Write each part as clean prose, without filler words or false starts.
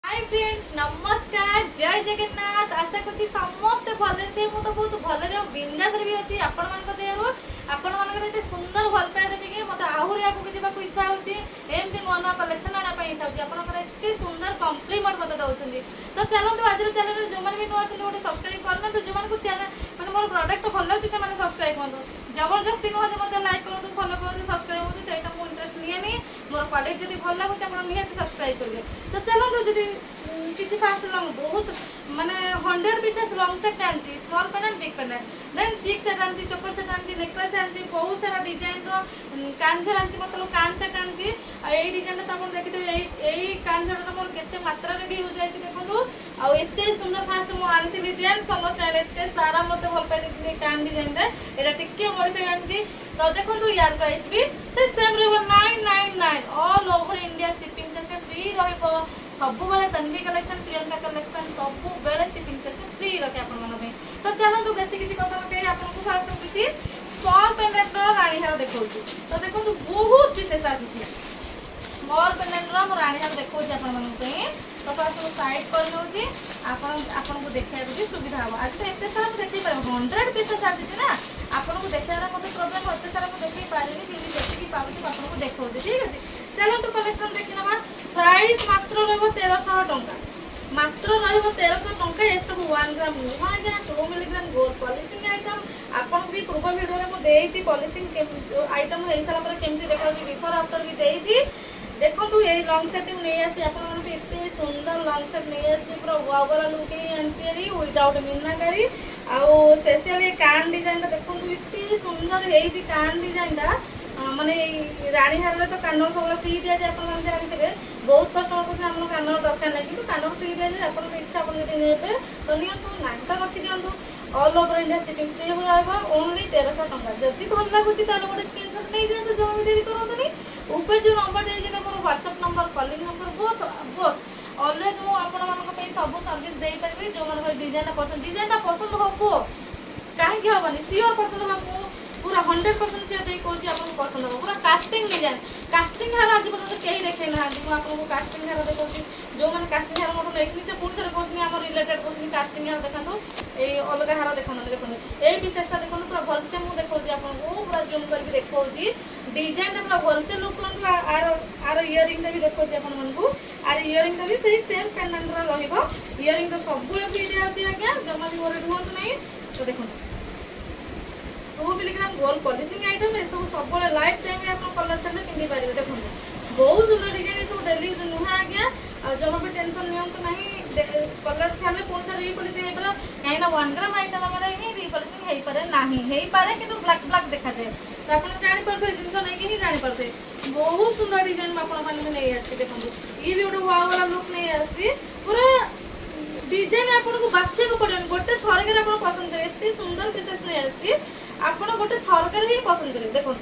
Hi friends नमस्कार जय जगन्नाथ आशा करছি ସମସ୍ତେ ଭଲରେ ଥିବେ ମୁଁ ତ ବହୁତ ଭଲରେ ଆଉ ବିନ୍ଦାସରେ ବି ଅଛି ଆପଣମାନଙ୍କ ଦେହରୁ ଆପଣମାନଙ୍କର ଏତେ ସୁନ୍ଦର ଭଲ ପାଇବା ଦେଖିକି ମୋତେ ଆହୁରି ଆଗକୁ ଯିବାକୁ ଇଚ୍ଛା ହେଉଛି ଏମିତି ନୂଆ ନୂଆ କଲେକ୍ସନ ଆଣିବା ପାଇଁ ଇଚ୍ଛା ହେଉଛି ଆପଣଙ୍କର ଏତେ ସୁନ୍ଦର କମ୍ପ୍ଲିମେଣ୍ଟ ମୋତେ ଦେଉଛନ୍ତି ତ ଚାଲନ୍ତୁ ଆଜିର ଚ୍ୟାନେଲରେ ଯେଉଁମାନେ ବି ନୂଆ ଅଛନ୍ତି ଗୋଟେ ସବସ୍କ୍ରାଇବ୍ କରିନିଅନ୍ତୁ ଯେଉଁମାନଙ୍କୁ ଚ୍ୟାନେଲ ମାନେ ମୋର ପ୍ରଡକ୍ଟ ଭଲ ଲାଗୁଛି ସେମାନେ ସବସ୍କ୍ରାଇବ୍ କରନ୍ତୁ ଜବରଦସ୍ତି ନୁହଁ ଯେ ମୋତେ ଲାଇକ୍ କରନ୍ତୁ ଫଲୋ କରନ୍ତୁ ସବସ୍କ୍ରାଇବ୍ କରନ୍ତୁ ସେଇଟା ମୁଁ ଇଣ୍ଟରେଷ୍ଟ ନିଏନି मोर क्वालिटी जब भल लगुच आप निहाती सब्सक्राइब करेंगे तो चलते जी किसी फास्ट लंग बहुत माने 100 पीसेस लंग सेट आनी small pendant big pendant then chic set आनी चोकर सेट आनी नेकलेस आनी बहुत सारा डिजाइन कांझर आनी मतलब कान सेट आनी यही डिजाइन तो आप देखते यही कांझर मोर केते मात्रा भी यूज है देखो आते सुंदर फास्ट मुझे डिजाइन समस्त एत सारा मत भल पाई कान डिजाइन यहाँ टे मॉडिफाई आनी तो देखो यार प्राइस भी से सेम रहा 999 all over India shipping charge free रहिबो सब बेले तन्वी कलेक्शन प्रियंका कलेक्शन सब बेले शिपिंग चार्ज फ्री रखे आपण तो चलतु बेसी किसी कथा कही आपको फास्ट किसी स्मॉल पेंडेंट राणी हार देखा तो देखो बहुत विशेष आसी स्मॉल पेंडेंट राणी हार देखा तो फास्ट साइड कर आपको देखा भी सुविधा हम आज तो एत सारा मुझे देखे पार 100 पीसेस आसी ना आपको देखार मत प्रोब्लेम एत सारा मुझे देखे पारे फिर देखिए पाऊँ आपको देखा ठीक अच्छे चलते कलेक्शन देखी ना प्राइस मात्र रहा 1300 टंका मात्र रहा 1300 टंका ये सब 1 ग्राम नुह आज्ञा 2 मिलीग्राम गोल्ड पॉलिशिंग आइटम आपन भी पूर्व वीडियो में मुझे पॉलिशिंग आइटम हो सारा पर केमती देखा बिफोर आफ्टर भी देती देखो यही लंग सेट नहीं आसी आपत सुंदर लंग सेट नहीं आसी पूरा वाला लुक आनी विदाउट मीनाकारी आउ स्पेशली कान डिजाइन देखो ये सुंदर है कान डिजाइन माने राणी हार तो कान सब फ्री दि जाए आप जानते बहुत कस्टमर को कान दरकार ना कि कान फ्री दि जाए आप इच्छा आप ने तो नियंतु ना तो रखी दिंतु all over India shipping free रहा ओनली 1300 टंका जदि भल लगुच गोटे स्क्रीनशॉट नहीं जाते जो भी डेरी करते ऊपर जो नंबर देती मोर व्हाट्सएप नंबर कॉलिंग नंबर बहुत ऑलवेज मुझे सब सर्विस दे पारि जो मैंने डिजाइन पसंद हम कहीं हेनी सियोर पसंद हम पूरा 100% से कहूँ आपको पसंद हम पूरा कास्टिंग डिजाइन कास्टिंग हार आज पर्यटन कहीं देखे ना आपको कास्टिंग हार देखा जो मैंने कास्टिंग हार मोटर नहीं से पुणी थे कहते आम रिलेटेड कहते कास्टिंग हार देखो ये अलग हार देखा देखो ये विशेषता देखो पूरा भलसे मुझे देखा आपको पूरा जूम करके देखा डिजाइन पूरा भलसे लुक करूँ आर इयरिंग भी देखा आपको आर इयरिंग भी सही सेम पेंडेंट इयरिंग तो सब फ्री दिखाई आज्ञा जमा भी वरी रुहतु नहीं तो देखो 2 मिलीग्राम गोल्ड पॉलिशिंग आइटम ये सब लाइफ टाइम आप कलर छाड़े पिंधि पारे देखो बहुत सुंदर डिजाइन सब डेली यूज नुह आज्ञा जमा भी टेंशन नियंतु ना कलर छाड़े पुणी थे रिपॉलिशिंग हो पारे कहीं 1 ग्राम आइटम ही रिपॉलिशिंग हो पारे ना हो पारे कि ब्लैक ब्लैक देखा जाए तो आप जापर जिन नहीं ही जापर बहुत सुंदर डिजाइन नहीं आसी देखो ये भी गोटे वाला लुक नहीं आसी पूरा डिजाइन आपको बाछा पड़े गोटे थरक आप पसंद करेंगे एत सुंदर पीसेस नहीं आसी आपड़ गोटे थरक ही पसंद करेंगे देखो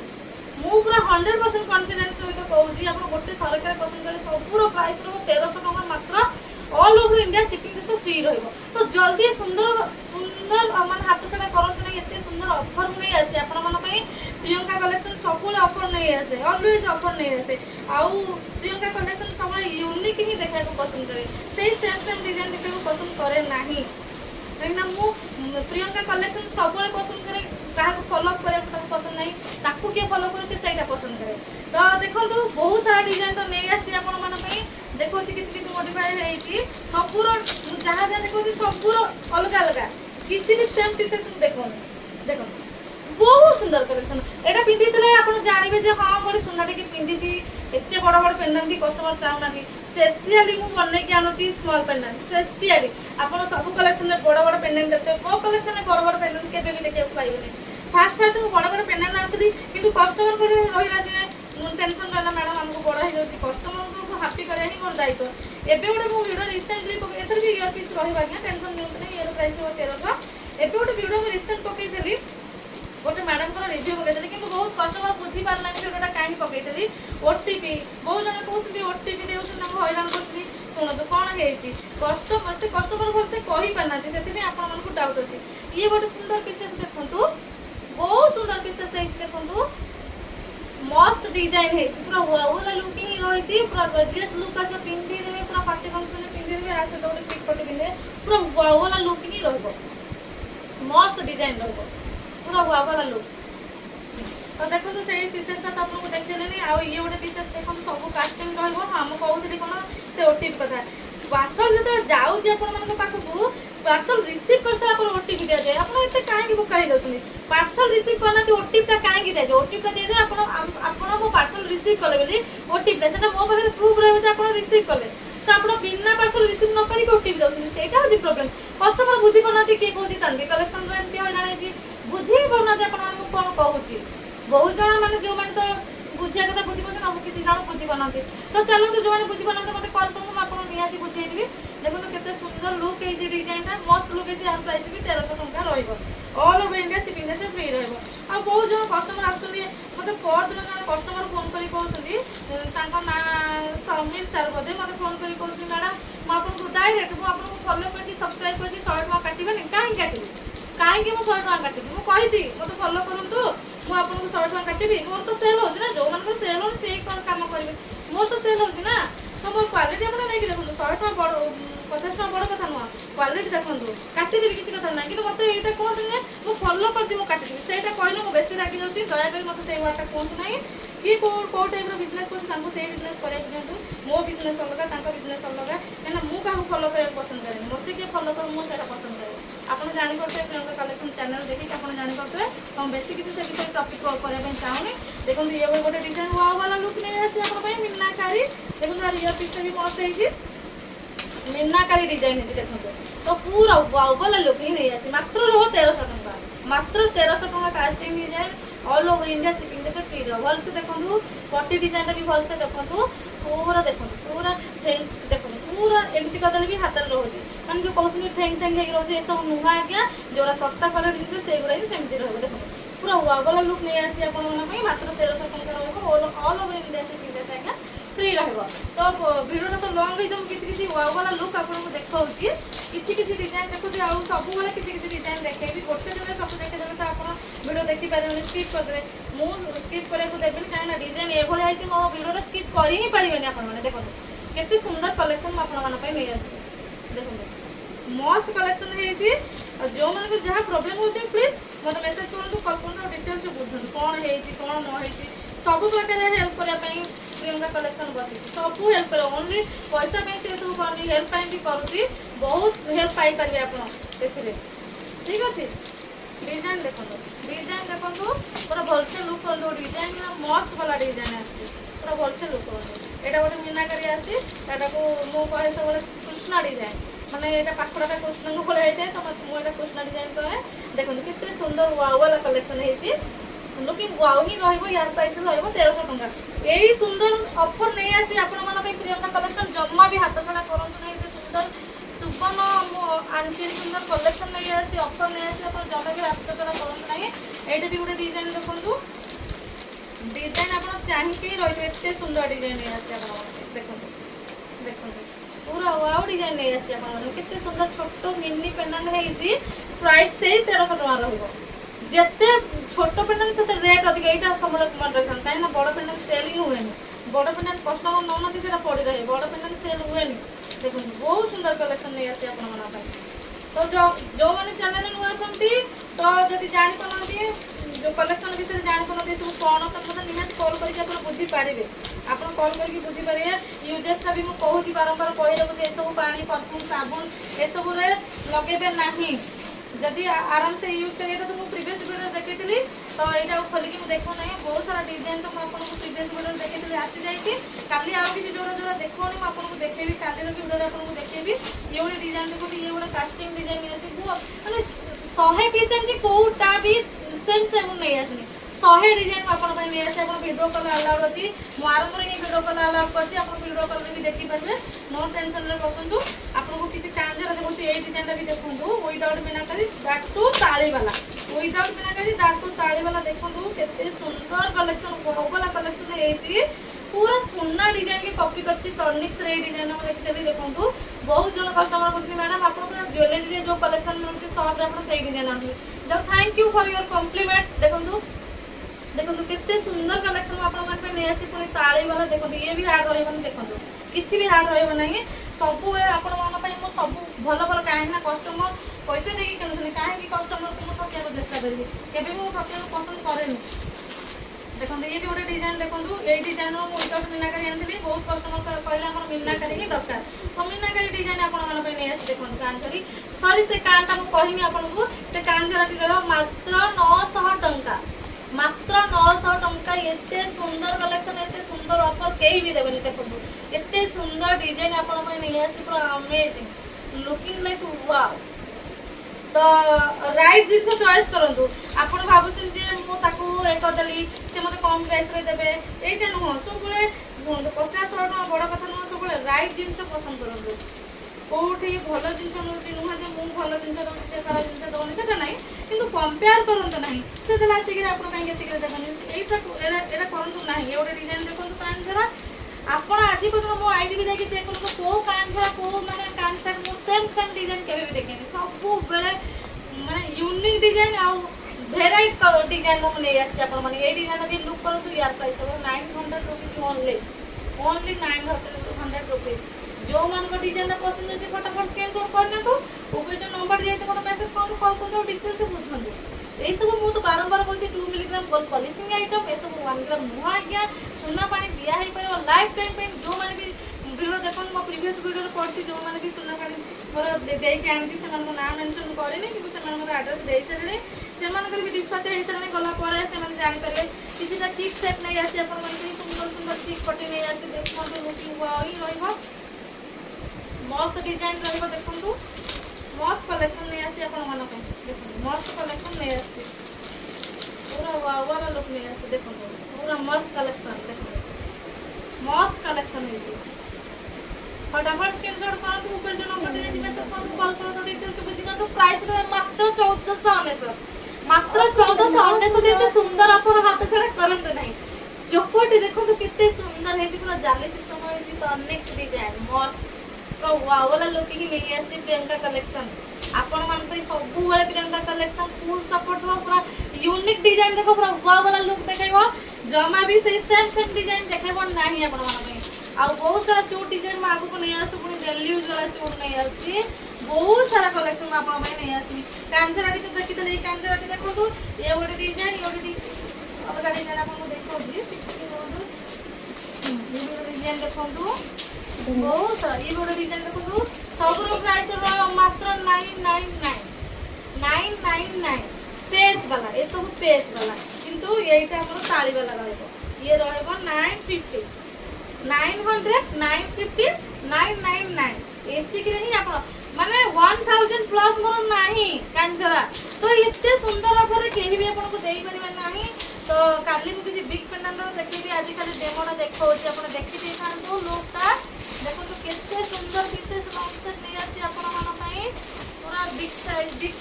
मु पूरा 100% कॉन्फिडेंस सहित कहूँ आप गोटे थरक पसंद करेंगे सबूर प्राइस रहा 1300 टंका मात्र ऑल ओवर इंडिया शिपिंग सब फ्री रही तो जल्दी सुंदर सुंदर मान हाथ छड़ा करते ना एत सुंदर ऑफर नहीं आसे आपण प्रियंका कलेक्शन सब ऑफर नहीं आसे ऑलवेज ऑफर नहीं आसे आउ प्रियंका कलेक्शन सब यूनिक ही देखा पसंद करे से सेम डिजाइन देखा पसंद करे ना कहीं प्रियंका कलेक्शन सब पसंद करे क्या फॉलो अप करा पसंद नहीं ताकू किए फॉलो करे से पसंद करे तो देखो बहुत सारा डिजाइन तो नहीं आसी आपण देखो किसी मॉडिफाई है सबूर जहाँ जहाँ देखो सबूर अलग अलग किसी भी सेम पीसेस देखो देखो बहुत सुंदर कलेक्शन एटा पिंधि आप जानवे हाँ गोटे सुनाटे की पिंधि एत बड़ बड़ पेंडेंट भी कस्टमर चाहूना स्पेशली मुझे बनई आणुची स्मॉल पेंडेंट स्पेशली आप सब कलेक्शन में बड़ बड़ पेंडेंट देखते को कलेक्शन में बड़ बड़ पेंडेंट के भी देखा पाइबे फास्ट फास्ट मुझे बड़ बड़ पेंडेंट आनी कि कस्टमर को रहा टेंशन रहा मैडम आमको बड़ हो जाए कस्टमर को हापी करा ही मोर दायित्व एवं गोटे मुझे भिडियो रिसेंटली एथर भी इयर पीस रहा टेंशन नहीं इयर प्राइस 1300 एवं गोटे भिडियो मुझे रिसेंट पकई गोटे मैडम को रिव्यू पकई कि बहुत कस्टमर बुझी पारा भिडियोटा कहीं पकई ओटीपी बहुत जन कहते ओटीपी देना हईराण कर शुणु कौन है कस्टमर से कस्टमर भलसे कही पारना से आपको डाउट अच्छी ये गोटे सुंदर पीसेस देखु बहुत सुंदर पीसेस देखु मस्त डिजाइन है पूरा वाला लुक ही रही पूरा गॉर्जियस लुक आस पिंधि पूरा पार्टी फंक्शन पिंधि देखिए पूरा वाव वाला लुक ही रहबो मस्त डिजाइन रहबो पूरा वाव वाला लुक तो देखो तो सेही पीसेसटा तो आपको देखदेलेनी आ ये गोटे पीसेस देखो सब कास्टिंग रहबो हम कहउथि कोन से ओटीपी कथा पार्सल जते जाउची आपण मन पाखकू पार्सल रिसीव कर सारा पर ओटीपी दिया जाए आपण एते काहे की बुकाई दउछनी पार्सल रिसीव करना तो ओटीपी ता काहे की दिया जाए ओटीपी ता दिया जाए आपण को पार्सल रिसीव करले बोली ओटीपी ता सेटा मो पाखरे प्रूफ रहबो जे आपण रिसीव करले तो आपण बिना पार्सल रिसीव न करी ओटीपी दउछनी सेटा होची प्रॉब्लम कस्टमर बुझी पनाती के कोजी तनबी कलेक्शन रे एमती हो जाने छी बुझी पनाती आपण मन कोन कहूची बहुत जन माने जो माने तो बुझिया कथा बुझी पसे सब किसी जन बुझी बनाते तो चलो तो जो माने बुझी बनाते मते कॉल करू हम आपन नियाती बुझेई दिबी देखो तो केते सुंदर लुक है जे डिजाइन ता मस्त लुक है जे यार प्राइस भी 1300 टका रहइबो ऑल ओवर इंडिया शिपिंग से फ्री रहइबो आ बहुत जन कस्टमर आछली मते पर दिन जन कस्टमर फोन करी कहउछली तांको ना समीर सर बदे मते फोन करी कहउछली मैडम म आपन को डायरेक्ट म आपन को फॉलो करछि सब्सक्राइब करछि 100 टका काटिबे काहे काटिबे काहे कि म 100 टका काटिबे म कहिछि मते फॉलो करंतु मु आपन को 100 टका काटिबी मोर तो सेल होछि ना जो मन को सेल हो से कोन काम करबे मोर तो सेल होछि ना तो मोर क्वालिटी अपन नै कि देखु 100 टका बड़ 50 टका बड़ कथा नुआ क्वालिटी देखंतु काटि देबी किछि कथा नै कि मते एटा कोन जे मु फॉलो करछि मु काटि देबी सेटा कहले मु बेसी राखि जाउछि दया करी मते सेई वर्डटा कोन नै कि को टाइप रो बिजनेस को तांको सेई बिजनेस करे दियंतु मो बिजनेस अलगा तांको बिजनेस अलगा एना मु काहु फॉलो करे पसंद करे मते के फॉलो कर मु सेटा पसंद करे आपण जानि करते प्रियंका कलेक्शन चैनल देखि आपण जानि करते हम बेसी किछि से विषय टॉपिक करे पे चाहूनी देखो ये गोटे डिजाइन वाव वाला लुक नै आसी आपण पे मीनाकारी देखो यार ये पीस भी मस्त है जी मीनाकारी डिजाइन है देखो तो पूरा वाव वाला लुक ही नहीं आसी मात्र रहो 1300 टका मात्र 1300 टका casting design all over India shipping से फ्री रहो भल से देखो पट्टी डिजाइन भी भल से देखो पूरा देखो पूरा देखो पूरा एमती कदले भी हाथ रोचे माने जो कहउछनी ठेंग ठेंग हे रोचे ए सब नुहा आज्ञा जोरा सस्ता क्वालिटी जिते सेगुरा ही सेमती रहबो देखो पूरा वाला लुक नहीं आसी आपण मन पई मात्र 1300 टका रहबो ऑल ओवर इंडिया से पिंदा आज्ञा फ्री रहबो तो वीडियोटा तो लॉन्ग ही तुम किसी किसी वाला लुक आपण को देखाउची किसी किसी डिजाइन देखो जे आ सब वाला किसी किसी डिजाइन देखेबी गोटे दिन सब देखे देबे तो आपण वीडियो देखि पारे स्किप कर देबे मु स्किप करे को देबे काहे ना डिजाइन ए भले आइची मो वीडियोटा स्किप करि ही परिबेनी आपण माने देखो केते सुंदर कलेक्शन आपण मन पई नै आसी देखो मस्त कलेक्शन है जी जो मन को जहाँ प्रॉब्लम होची प्लीज मत मेसेज करंतु कॉल करंतु डिटेल्स से बुझंतु कोन है जी कोन न है जी सब प्रकार हेल्प करिया पई प्रियंका कलेक्शन बसी सब हेल्प कर ओनली पैसा पे से सब करनी हेल्प पाई भी करूची बहुत हेल्प पाई परिबे आपण देखिले ठीक अछि डिजाइन देखो पूरा भलसे लुक कर डिजाइन मस्त वाला डिजाइन आसी पूरा भलसे लुक कर एटा गोटे मीनाकारी आसी एटा को मो कहे सब कृष्णा डिजाइन माने एटा पाखुराटा कृष्ण को बोले आइते तो मो एटा कृष्णा डिजाइन कहे देखो कितने सुंदर वाव वाला कलेक्शन है लुकिंग वाव ही रहइबो यार प्राइस रहइबो 1300 टका एही सुंदर ऑफर नै आसी आपण मन पे प्रियंका कलेक्शन जम्मा भी हाथ छडा करंतु नै एते सुंदर सुपन आंटी सुंदर कलेक्शन नै आसी ऑफर नै आसी आपण जम्मा भी हाथ छडा करंतु नै एटा भी गोटे डिजाइन देखंतु डिजाइन आपण चाहि के रहिबे एते सुंदर डिजाइन नै आसी आपण देखंतु देखंतु पूरा वाव डिजाइन नै आसी आपण केते सुंदर छोटो मिनी पेंडेंट है जी प्राइस से 1300 टका रहइबो जेते छोटो पेंडेंट से रेट अधिक एटा समल मन रखन काहे ना बड़ पेंडेंट सेल ही होएनी बड़ पेंडेंट कस्टमर न नथि सेटा पड़ी रहे बड़ पेंडेंट सेल होएनी देखो बहुत सुंदर कलेक्शन नै आसी आपण मन पई तो जो माने चैनल नुआ छंती तो जदि जानि पनती जो कलेक्शन विषय जानि पनती सब कोन तो मते निहात कॉल करी आपण बुझी पारिबे आपण कॉल करके बुझी पारिए यूजेस का भी मु कहूची बारंबार कहि देबो जे सब पानी परफ्यूम साबुन ए सब रे लगेबे नाही जदि आराम से यूज करिए तो मुझे प्रीवियस वीडियो देखी तो यहाँ खोलिक मुझे देखो ना बहुत सारा डिजाइन तो मुझे प्रीवियस वीडियो देखी आसी जाइए काली आउ किसी जोरा जोरा देखोनी मुझे देखेबी काली वीडियो आपको देखेबी ये गोटे डिजाइन देखो ये गोटे कास्टिंग डिजाइन माने 100 पीस एमती कोटा भी सेम सेम नहीं आसनी 100 डिजाइन आपन पे नहीं आसे आपन वीडियो कॉल अलाउड अछि मो आरंभ रे वीडियो कॉल अलाउड करछि आपन वीडियो कॉल भी देखि पारबे नो टेंशन रे बसंतु आपन को किछि कांजरा देखो ए डिजाइन भी देखंतु विदाउट मीनाकारी दैट टू ताली वाला विदाउट मीनाकारी दैट टू ताली वाला देखंतु केते सुंदर कलेक्शन वाला कलेक्शन है पूरा सुना डिजाइन की कॉपी करछि टॉनिक्स रे डिजाइन हम देखतेली देखंतु बहुत जन कस्टमर कहछनी मैडम आपन पूरा ज्वेलरी रे जो कलेक्शन मिलुछि शॉप रे आपन सही डिजाइन आनथि जब thank you for your compliment देखंतु देखो केते सुंदर कलेक्शन आपण मन पे नै आसी पुनी ताळी वाला देखो ये भी हार्ड रहबन देखो किछि भी हार्ड रहबो नहीं सब आपण मन पे मो सब भल भल कहीं कस्टमर पैसा देकी किणुनी कहीं कस्टमर को ठकिया चेष्टा करी केवे भी ठकिया पसंद कैनि। देखो ये भी गोटे डिजाइन देखो ये डिजाइन विदाउट मीनाकारी आनी बहुत कस्टमर कहले मीनाकारी ही दरकार तो मीनाकारी डिजाइन आपड़ी देखो कांझरी सरी से कानटा मुझे कहनी आपको से कांझराटी मात्र 900 टंका मात्र 900 टंका एते सुंदर कलेक्शन एते सुंदर ऑफर कहीं भी देवेनि देखो एते सुंदर डिजाइन आपड़ी पूरा अमेजिंग लुकिंग लाइक वाओ। तो राइट जिन चॉइस करूँ आप भावुन जे मुझे एक देली से मत कम प्राइस देवे ये नुह सब 50-100 टका बड़ कथा नुह सब राइट जिन पसंद करूँ कौटी भल जिन मिलूँ नुह जो मुझे भल जिन से खराब जिन दौनी से ना कि कंपेयर करते ना से देला आप कहीं देवेनि यहाँ करूँ ना ये गोटे डिजाइन देखो कांझरा आप आज पर्यटन मो आईडी भी जाके चेक करूँ कौ कांझरा कौ मैंने कांझा सेम सेम डिजाइन केवे भी देखे सब बेले माने यूनिक डिजाइन आउ भेराइट डिजाइन मुझे नहीं आसी ये डिजाइन भी लुक करूँ यार प्राइस हम 900 रुपीज ओनली 900 रुपीज जो मान डिजाइन पसंद अच्छे फटाफट स्क्रीनशॉट करने ऊपर जो नंबर दिए मतलब मेसेज करूँ कॉल कर डिटेल्स बुझे यही सब मुझे बारंबार कहती 2 मिलीग्राम गोल्ड पॉलिशिंग आइटम ये सब 1 ग्राम नुह आज्ञा सुना पानी दिया पार लाइफ टाइम जो मैंने भी वीडियो देख मो प्रीवियस वीडियो पढ़ी जो मैंने भी सुना पानी मोर देकी आनी से ना मेनसन करेनि कि आड्रेस दे सारे से भी डिस्पाच हो सारे गलापर से जापर किसी चिक सेट नहीं आसी आप सुंदर सुंदर चिक पटी नहीं आसी देखो लुकिंग ही मस्त डिजाइन देखो मस्त कलेक्शन नहीं आसी आप मस्त कलेक्शन नहीं आसी पूरा वाला लुक नहीं आसी देखो पूरा मस्त कलेक्शन देखो मस्त कलेक्शन है फटाफट स्क्रीनशॉट करंतु ऊपर जो नंबर दिए मेसेज करंतु कॉल करंतु डिटेल्स बुझिना तो प्राइस रे मात्र 1499 मात्र 1499 एते सुंदर ऑफर हाथ छड़ा करंतु नहीं चोकोटी देखो तो कितने सुंदर है पूरा जाली सिस्टम है तो नेक्स्ट डिजाइन मस्त तो वाव वाला लुक ही नहीं आसी प्रियंका कलेक्शन आपण मान पे सब बेले प्रियंका कलेक्शन फुल सपोर्ट हो पूरा यूनिक डिजाइन देखो पूरा वाव वाला लुक देखेबो जमा भी से सेम डिजाइन देखेबो नाही आपण मान पे आ बहुत सारा चूट डिजाइन में आगु को नहीं आसु पुनी डेली यूज वाला चूट नहीं आसी बहुत सारा कलेक्शन में आपण पे नहीं आसी कांझराटी तो देखि तले कांझराटी देखो तो ये गोटे डिजाइन ये गोटे अलग डिजाइन आपन देखो जी ये डिजाइन देखो बहुत सारा ये गोटे डिजाइन देखो सब प्राइस मात्र 999 पेज वाला ये सब पेज वाला किंतु येटा हमर ताली वाला रहबो ये रहबो 950 900 950 999 एति के ही आपण माने 1000 प्लस मोर नाही कांझरा तो इतने सुंदर ऑफर केही भी आपन को देई परिबा नाही तो काली मु किसी बिग पेंडेंट देखिबी आज खाली डेमोटा देखौची आपण देखि दे थांतो लोकटा देखो तो कितने सुंदर विशेष लॉन्ग सेट नहीं आसी आपण मान पई पूरा बिग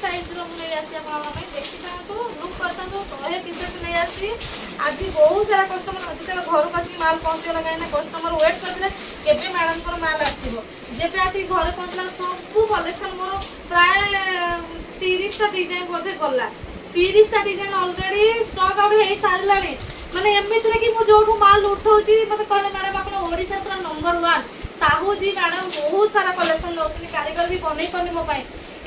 साइज रो नहीं आसी आपण मान पई देखि थांतो लुक करता तो 100 पीसेस नहीं आसी आज बहुत सारा कस्टमर आज तक घर को आसी माल पहुंचला काई कस्टमर वेट करले केबे मैडम को माल आसीबो जेबे आसी घर पहुंचला सब कलेक्शन मोर प्राय 30 टा डिजाइन बोधे गला 30 टा डिजाइन ऑलरेडी स्टॉक आउट हे सारलानी माने एमित रे कि मु जोठू माल उठौची मते कहले मैडम आपण ओडिसा रा नंबर 1 साहू जी मैडम बहुत सारा कलेक्शन नौसनी कारीगर भी बनै करनी मो पाई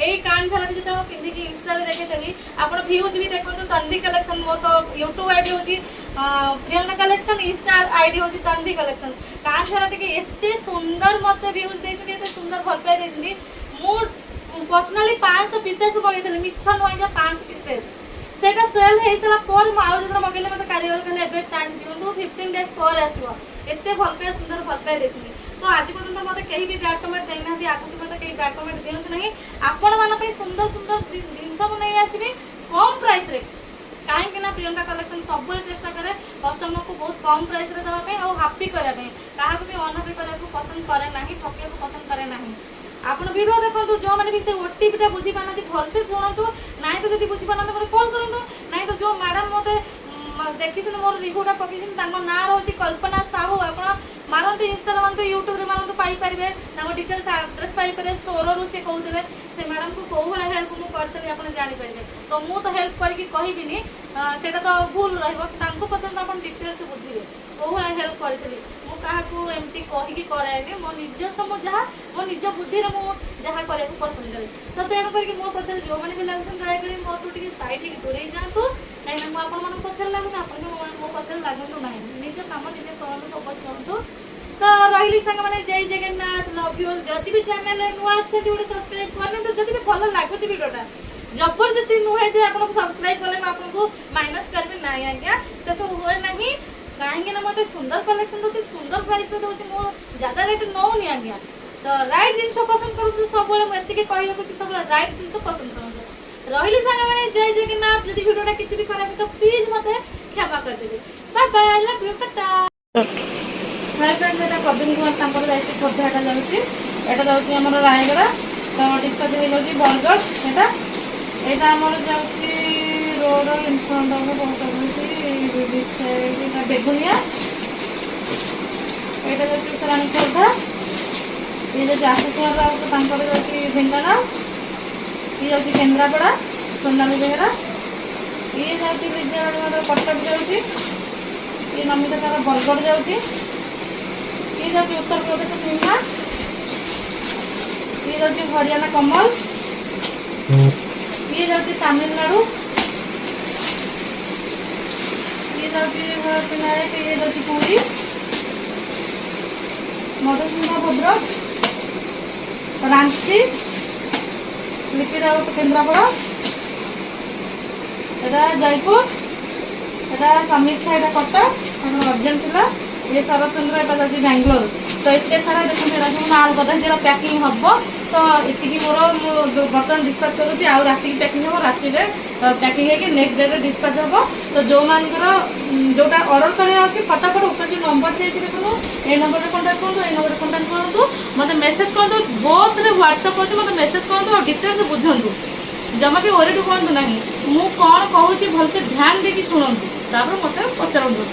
एई कान झराटी जते पिंधी की इंस्टा रे देखेतली आपण व्यूज भी देखो तो तन्वी कलेक्शन मोर तो YouTube आईडी होची प्रियंका कलेक्शन इंस्टा आईडी होची तन्वी कलेक्शन कान झराटी के एते सुंदर मते व्यूज देछनी एते सुंदर भल पाई देछनी मु पर्सनली 500 पीसेस मगैतली मिच्छा नोइया 5 पीसेस सेटा सेल हे सला पर माउ जण मगैले मते कारीगर कहले एबे टाइम दियंतु 15 डेज पर आसीबो एते भल पाई सुंदर भल पाई देछनी तो आज पर्यटन मत कहीं भी बैड कमेंट देना आगे मत कहीं बैड कमेंट दिखाते नहीं आपण मान सुंदर सुंदर जिन नहीं आसबे कम प्राइस रे कहीं ना प्रियंका कलेक्शन सब चेष्टा करे कस्टमर को बहुत कम प्राइस रे देवाई और हापी करने क्या भी अनहापी करने पसंद करे ना ठकिया पसंद करे ना आपण वीडियो देखो जो मैंने भी से ओटीपी बुझी पाना भलसे शुणु ना तो जब बुझी पाना मत कॉल करूँ ना तो जो मैडम मत देखी मोर रिव्यूटा पकई ना रोचे कल्पना साहू आप मारते इंस्टा मारते यूट्यूब मारते पाइपर डिटेल्स आड्रेस पाइपर सोरु से कहते से मैडम को कौ भाई हेल्प मुझे आप जापर तो मुझे हेल्प करके कहबिनी से तो भूल रही पसंद आप डिटेल्स बुझे कौ भाई हेल्प करी मुझे एमती कहीकि कराएनि मो निजस्व जहाँ मो निज बुद्धि जहाँ करने पसंद करे तो तेणु करके मो पछार जो मैंने भी लगुन दयाकोरी मोटू टी सैड दूरे जातु कहीं मुझे पछार लगुन आप मो पछार लगुन ना निज कम निजे करूँ फोकस करूँ तो रही सांग मैंने जय जगन्नाथ लव यू जदि भी चैनल नुआ अच्छे गोटे सब्सक्राइब करनी तो जब भी भल लगुच वीडियोटा जबरदस्ती नुहे जे आप सब्सक्राइब कले आपको माइनस करेंगे ना आज्ञा से सब हुए ना कहीं ना मत सुंदर कलेक्शन दूसरी सुंदर प्राइस में दूसरी मो ज्यादा रेट नौनी आज्ञा तो रईट जिन पसंद करूँ सब मुझे कही रखुच्छी सब रईट जिन पसंद करूँ रही सांग मैंने जय जगन्नाथ जब वीडियोटा किसी भी खराब तो प्लीज मत क्षमा करदेवी bye bye I love you tata hi friends এটা প্রবীণ কুমার তাଙ୍କର যাইছে ଖୋର୍ଦ୍ଧାଟା ଯାଉଛି এটা ଯାଉଛି ଆମର ରାୟଗଡ଼ା ତ ଡିସ୍ପାଚ୍ ହେଇଯାଉଛି ବରଗଡ଼ ସେଟା ଏଇଟା ଆମର ଯାଉଛି ରୋଡ ଇନ୍ ଫ୍ରଣ୍ଟ ଅଫ୍ ବହୁତ ବେଗୁନିଆ ଏଇଟା ଯାଉଛି ସରାଣୀ ଖୋର୍ଦ୍ଧା ଇଏ ଯାଉଛି ଆଶୁକୁମାର ରାଉତ ତାଙ୍କର ଯାଉଛି ଢେଙ୍କାନାଳ ଇଏ ଯାଉଛି କେନ୍ଦ୍ରାପଡ଼ା ସୋନାଲି ବେହେରା ଇଏ ଯାଉଛି ବିଜୟଗଡ଼ କଟକ ଯାଉଛି ଇଏ ନମିତା ତାର ବରଗଡ଼ ଯାଉଛି ये जाऊँ उत्तर प्रदेश सिंहा ये जाऊँ हरियाणा कमल ये जाऊँ तमिलनाडु ये जाऊँ विनायक ये जाऊँ पुरी मधुसिंह भद्रक रांची लिपि राउत केन्द्रापड़ा एटा जयपुर एटा समीक्षा एटा कटक अर्जेंट था ये शरद चंद्र एटा जाऊँ बेंगलोर तो एत सारा देखते माल कदा जो पैकिंग हम तो ये मोर बर्तमान डिस्पाच करुँच आउ राति पैकिंग हम राति पैकिंग है नेक्स्ट डे डिस्पाच हम तो जो मानकर जोटा ऑर्डर कराया फटाफट ऊपर जो नंबर देखिए देखो ये नंबर कंटाक्ट करूँ ये नंबर कंटाक्ट करूँ मत मेसेज कर दो बहुत व्हाट्सएप अच्छे मत मेसेज करूँ और डिटेल्स बुझु जमा भी ओरेट कहतु ना मुझे कौन कहूँ भलसे ध्यान देकी शुणु मत पचारतु